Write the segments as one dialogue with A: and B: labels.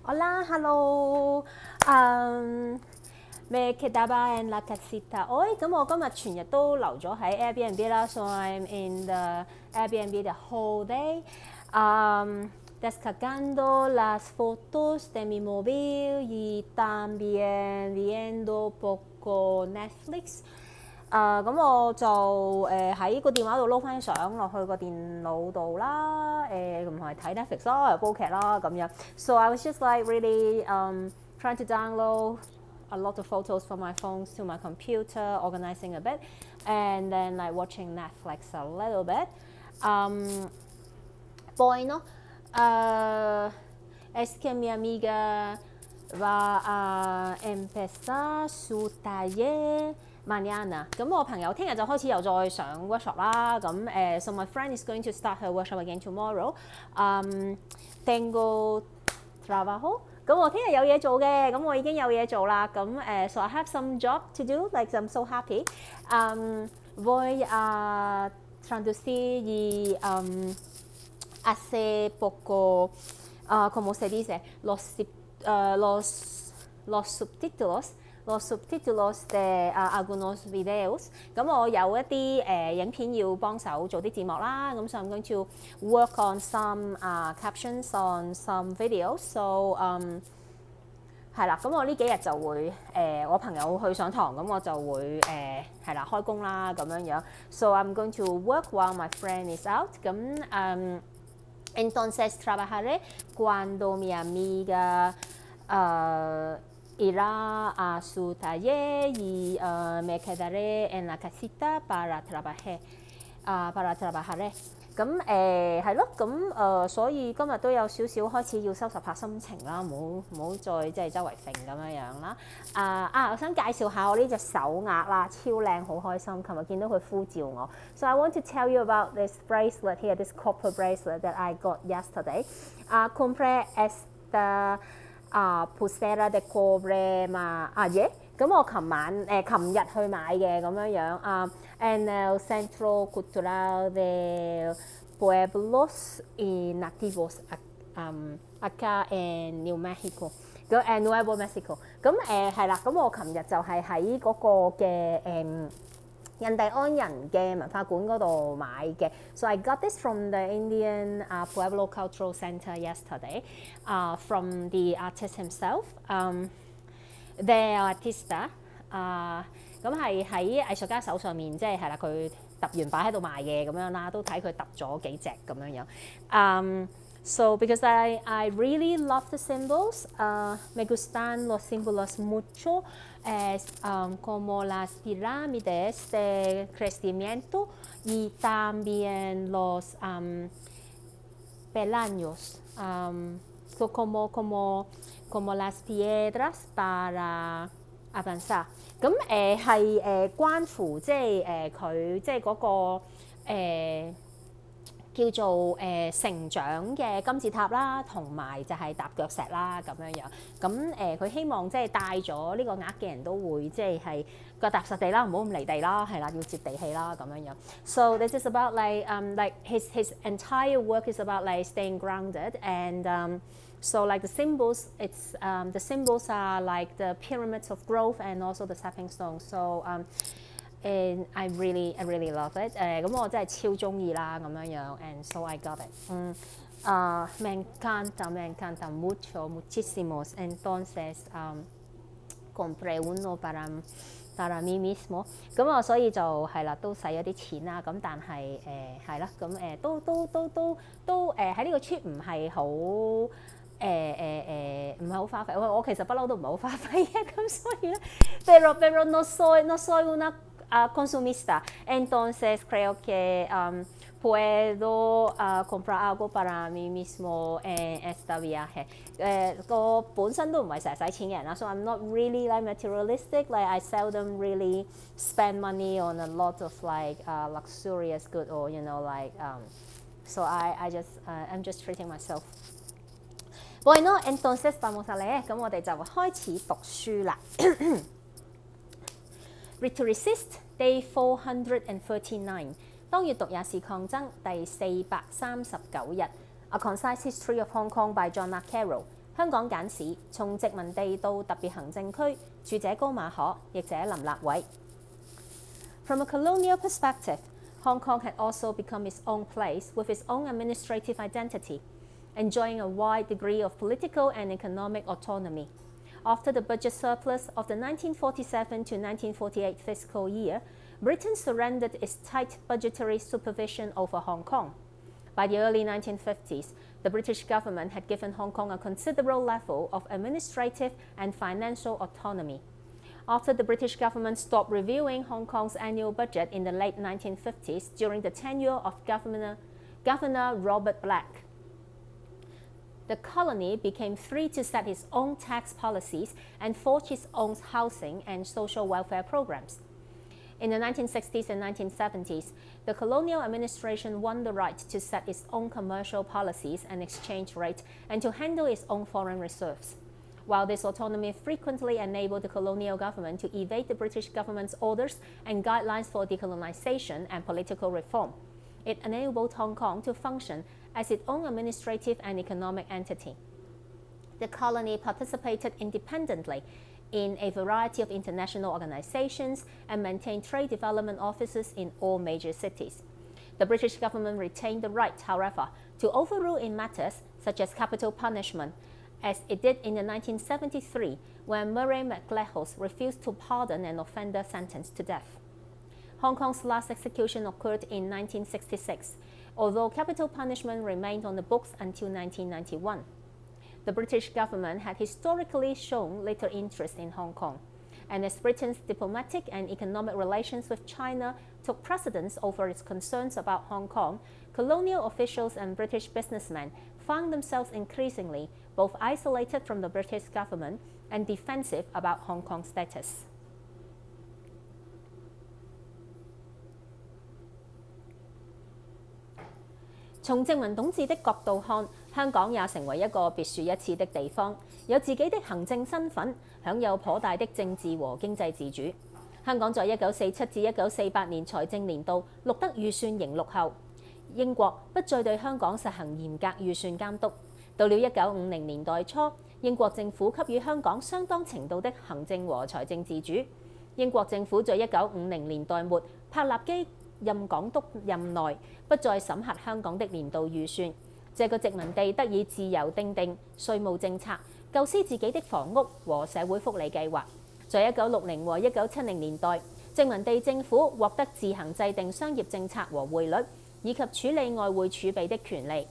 A: Hola, hello. Me quedaba en la casita hoy. 咁我今日全日都留咗喺 Airbnb 啦 so I'm in the Airbnb the whole day. Descargando las fotos de mi móvil y también viendo poco Netflix. 咁我就喺個電話度撈翻相落去個電腦度啦，同埋睇 Netflix 啦，又煲劇啦咁樣。So I was just like really trying to download a lot of photos from my phone to my computer, organizing a bit, and then like watching Netflix a little bit. Bueno, es que mi amiga va a empezar su taller mañana. 咁我朋友聽日就開始又再上 workshop 啦。咁so my friend is going to start her workshop again tomorrow. Tengo trabajo. 咁我聽日有嘢做嘅，咁我已經有嘢做啦。咁so I have some job to do, like I'm so happy. Voy a traducir y hace poco, como se dice, los subtítulos de algunos videos. 咁我有一啲影片要幫手做啲字幕啦。咁so I'm going to work on some captions on some videos. So 係啦，咁我呢幾日就會我朋友去上堂，咁我就會係啦開工啦咁樣樣。So I'm going to work while my friend is out. 咁entonces trabajaré cuando mi amiga irá a su taller y me quedaré en la casita para trabajar. 咁係咯，咁所以今日都有少少開始要收拾下心情啦，唔好再即係周圍揈咁樣樣啦。我想介紹下我呢隻手鐲啦，超靚，好開心。琴日見到佢呼召我。So I want to tell you about this bracelet here, this copper bracelet that I got yesterday. Compré esta pulsera de cobre ayer. 咁我琴日去買嘅咁樣樣en el Centro Cultural de Pueblos y Nativos acá en New Mexico, Nuevo Mexico。咁係啦，咁我琴日就係喺嗰個嘅印第安人嘅文化館嗰度買嘅。So I got this from the Indian Pueblo Cultural Center yesterday, from the artist himself. The artista 咁係喺藝術家手上面，即係啦，佢揼完擺喺度賣嘅咁樣啦，都睇佢揼咗幾隻咁樣樣。So because I really love the symbols, me gustan los símbolos mucho, como las pirámides de crecimiento y también los peldaños, como las piedras para avanzar。咁係關乎即係佢即係嗰個叫做成長嘅金字塔啦，同埋就係踏腳石啦咁樣樣。咁佢希望即係戴咗呢個鐲嘅人都會即係腳踏實地啦，唔好咁離地啦，係啦，要接地氣啦咁樣樣。So this is about like his entire work is about like staying grounded and so like the symbols, the symbols are like the pyramids of growth and also the stepping stones. So and I really love it. 咁我真係超中意啦咁樣樣 and so I got it. Me encanta mucho, muchísimos. Entonces compré uno para mí mismo. 咁我所以就係啦，都使咗啲錢啦。咁但係係啦，咁都喺呢個 trip 唔係好唔係好花費。我其實不嬲都唔係好花費嘅，咁所以咧 pero no soy una consumista. Entonces creo que puedo comprar algo para mí mismo en este viaje. 個本身都唔係成日使錢嘅人啦， so I'm not really like materialistic. Like I seldom really spend money on a lot of like luxurious good or you know like so I'm just treating myself. Bueno, entonces vamos a leer. 咁我哋就開始讀書啦。Read to Resist, Day 439. 當閱讀也是抗爭第439日。A Concise History of Hong Kong by John Carroll. 香港簡史從殖民地到特別行政區，著者高馬可，譯者林立偉。From a colonial perspective, Hong Kong had also become its own place with its own administrative identity, enjoying a wide degree of political and economic autonomy. After the budget surplus of the 1947 to 1948 fiscal year, Britain surrendered its tight budgetary supervision over Hong Kong. By the early 1950s, the British government had given Hong Kong a considerable level of administrative and financial autonomy. After the British government stopped reviewing Hong Kong's annual budget in the late 1950s during the tenure of Governor Robert Black, the colony became free to set its own tax policies and forge its own housing and social welfare programs. In the 1960s and 1970s, the colonial administration won the right to set its own commercial policies and exchange rate and to handle its own foreign reserves. While this autonomy frequently enabled the colonial government to evade the British government's orders and guidelines for decolonization and political reform, it enabled Hong Kong to function as its own administrative and economic entity. The colony participated independently in a variety of international organizations and maintained trade development offices in all major cities. The British government retained the right, however, to overrule in matters such as capital punishment, as it did in 1973 when Murray McLehose refused to pardon an offender sentenced to death. Hong Kong's last execution occurred in 1966, although capital punishment remained on the books until 1991. The British government had historically shown little interest in Hong Kong, and as Britain's diplomatic and economic relations with China took precedence over its concerns about Hong Kong, colonial officials and British businessmen found themselves increasingly both isolated from the British government and defensive about Hong Kong's status. 從殖民統治的角度看，香港也成為一個別樹一幟的地方，有自己的行政身份，享有頗大的政治和經濟自主。香港在1947至1948年財政年度錄得預算盈祿後，英國不再對香港實行嚴格預算監督。到了1950年代初，英國政府給予香港相當程度的行政和財政自主。英國政府在1950年代末柏立基任港督任內，不再審核香港的年度預算，這個殖民地得以自由訂定稅務政策，構思自己的房屋和社會福利計劃。在1960和1970年代，殖民地政府獲得自行制定商業政策和匯率，以及處理外匯儲備的權利。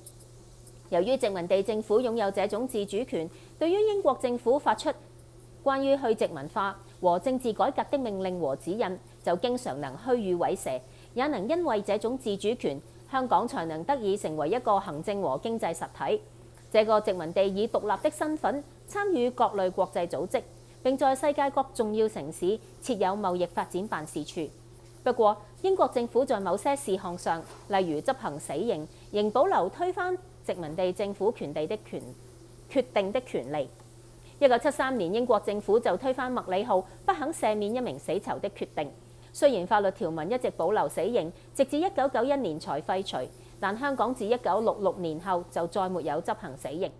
A: 由於殖民地政府擁有這種自主權，對於英國政府發出關於去殖民化和政治改革的命令和指引，就經常能虛與委蛇。也能因為這種自主權，香港才能得以成為一個行政和經濟實體。這個殖民地以獨立的身份參與各類國際組織，並在世界各重要城市設有貿易發展辦事處。不過，英國政府在某些事項上，例如執行死刑，仍保留推翻殖民地政府決定的權利。1973年，英國政府就推翻麥理浩不肯赦免一名死囚的決定。雖然法律條文一直保留死刑，直至1991年才廢除，但香港自1966年後就再沒有執行死刑。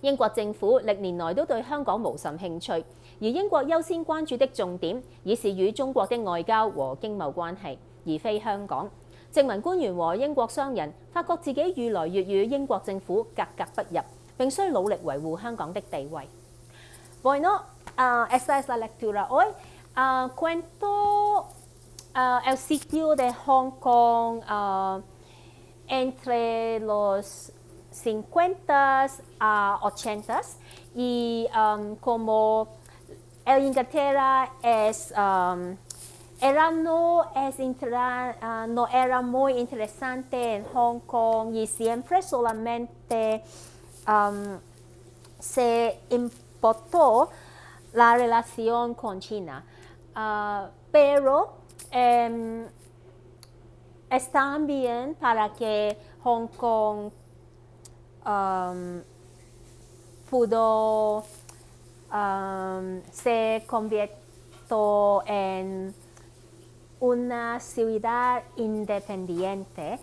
A: 英國政府歷年來都對香港無甚興趣，而英國優先關注的重點已是與中國的外交和經貿關係，而非香港。殖民官員和英國商人發覺自己愈來越與英國政府格格不入，並需努力維護香港的地位。Bueno, esta es la lectura hoy. Cuento el sitio de Hong Kong entre los 50 a 80 y como el Inglaterra no era muy interesante en Hong Kong y siempre solamente se importó la relación con China. Pero está bien para que Hong Kong pudo se convirtió en una ciudad independiente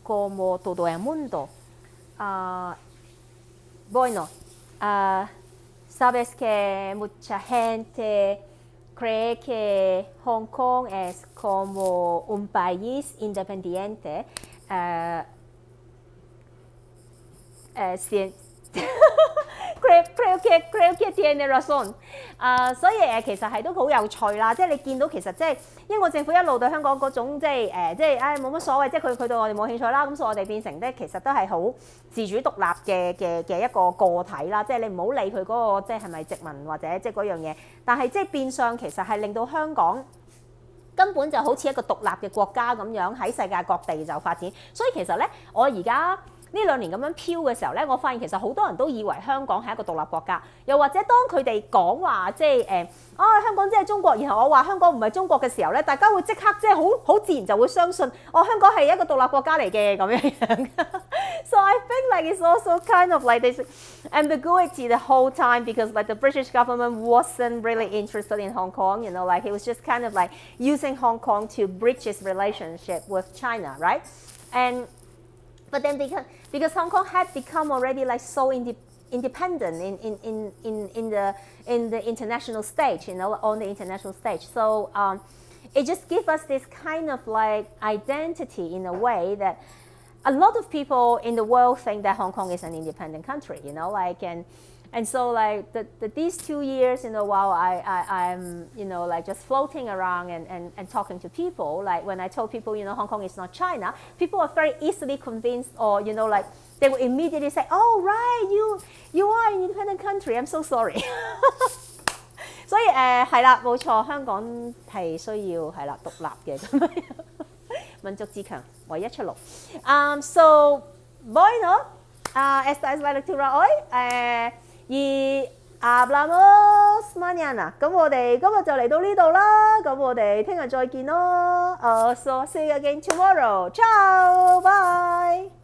A: como todo el mundo. Bueno, sabes que mucha gente cree que Hong Kong es como un país independiente. creo que tiene razón。所以其實係都好有趣啦，即係你見到其實即係英國政府一路對香港嗰種即係冇乜所謂，即係佢對我哋冇興趣啦，咁所以我哋變成咧其實都係好自主獨立嘅一個個體啦，即係你唔好理佢嗰個即係係咪殖民或者即係嗰樣嘢，但係即係變相其實係令到香港根本就好似一個獨立嘅國家咁樣喺世界各地就發展，所以其實咧我而家呢2年咁樣飄嘅時候咧，我發現其實好多人都以為香港係一個獨立國家，又或者當佢哋講話即係香港即係中國，然後我話香港唔係中國嘅時候咧，大家會即刻即係好自然就會相信香港係一個獨立國家嚟嘅咁樣。So I think like it's also kind of like this ambiguity the whole time because like the British government wasn't really interested in Hong Kong, you know, like it was just kind of like using Hong Kong to bridge its relationship with China, right? But then because Hong Kong had become already like so independent in the international stage, you know, on the international stage. So it just gives us this kind of like identity in a way that a lot of people in the world think that Hong Kong is an independent country, you know, like and so like these 2 years, you know, while I'm, you know, like just floating around and talking to people, like when I told people, you know, Hong Kong is not China, people are very easily convinced or, you know, like they will immediately say, oh, right, you are an independent country, I'm so sorry. 所以係啦，冇錯，香港係需要係啦獨立嘅咁樣，民族自強唯一出路。So, bueno, esta es la lectura hoy. Y hablamos mañana。咁我哋今日就嚟到呢度啦，咁我哋聽日再見咯。So see you again tomorrow. Ciao, bye.